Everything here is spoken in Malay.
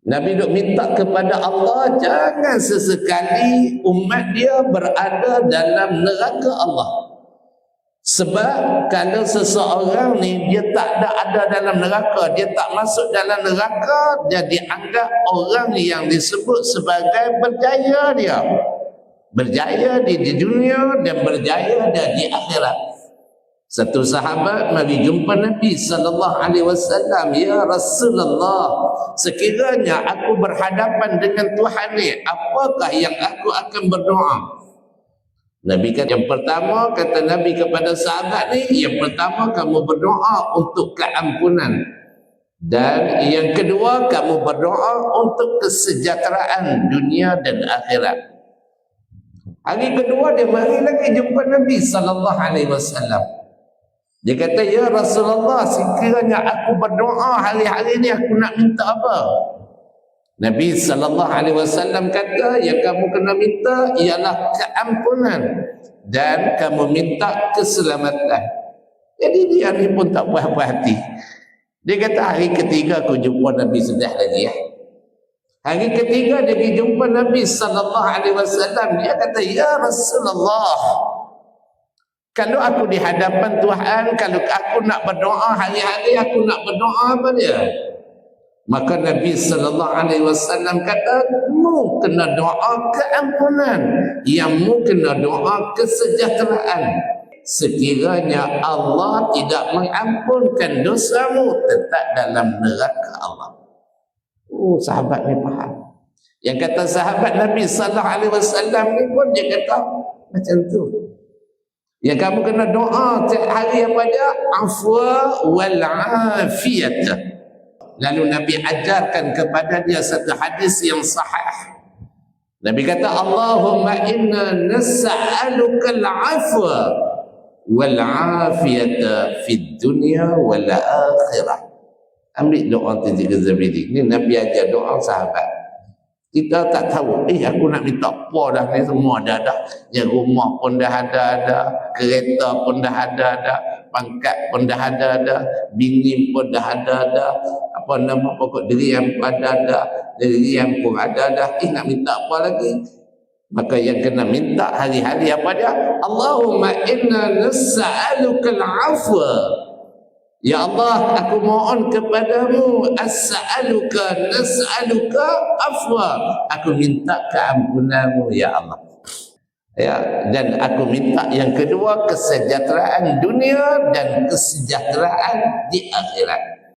Nabi duk minta kepada Allah jangan sesekali umat dia berada dalam neraka Allah. Sebab kalau seseorang ni dia tak ada dalam neraka, dia tak masuk dalam neraka, dia dianggap orang yang disebut sebagai berjaya dia. Berjaya di dunia dan berjaya dia di akhirat. Satu sahabat mari jumpa Nabi sallallahu alaihi wasallam, "Ya Rasulullah, sekiranya aku berhadapan dengan Tuhan ni, apakah yang aku akan berdoa?" Nabi kata, yang pertama kata Nabi kepada sahabat ni, yang pertama kamu berdoa untuk keampunan, dan yang kedua kamu berdoa untuk kesejahteraan dunia dan akhirat. Hari kedua dia mari lagi jumpa Nabi sallallahu alaihi wasallam. Dia kata, "Ya Rasulullah, sekiranya aku berdoa hari-hari ni aku nak minta apa?" Nabi sallallahu alaihi wasallam kata, yang kamu kena minta ialah keampunan dan kamu minta keselamatan. Jadi dia ni pun tak puas hati. Dia kata, hari ketiga aku jumpa Nabi sudah lagi ya. Hari ketiga dia pergi jumpa Nabi sallallahu alaihi wasallam. Dia kata, "Ya Rasulullah, kalau aku di hadapan Tuhan, kalau aku nak berdoa hari-hari, aku nak berdoa apa dia?" Maka Nabi sallallahu alaihi wasallam kata, "Mu kena doa keampunan, yang mu kena doa kesejahteraan. Sekiranya Allah tidak mengampunkan dosamu, tetap dalam neraka Allah." Oh, sahabat ni faham. Yang kata sahabat Nabi sallallahu alaihi wasallam ni pun dia kata macam tu. Yang kamu kena doa setiap hari apa dia? Afwa wal afiyat. Lalu Nabi ajarkan kepada dia satu hadis yang sahih. Nabi kata, "Allahumma inna nas'aluka al-afwa wal afiyata fid dunya wal akhirah." Ambil doa Tazik Zabidi. Ini Nabi ajar doa sahabat. Kita tak tahu, aku nak minta apa dah ni, semua dah. Ya, rumah pun dah ada, kereta pun dah ada, pangkat pun dah ada, bini pun dah ada, apa nama pokok dirian pun ada, dirian pun ada. Nak minta apa lagi? Maka yang kena minta hari-hari apa dia? Allahumma inna nas'aluka al-afwa. Ya Allah, aku mohon kepadamu, nas'aluka afwa. Aku minta keampunanmu ya Allah. Ya, dan aku minta yang kedua kesejahteraan dunia dan kesejahteraan di akhirat.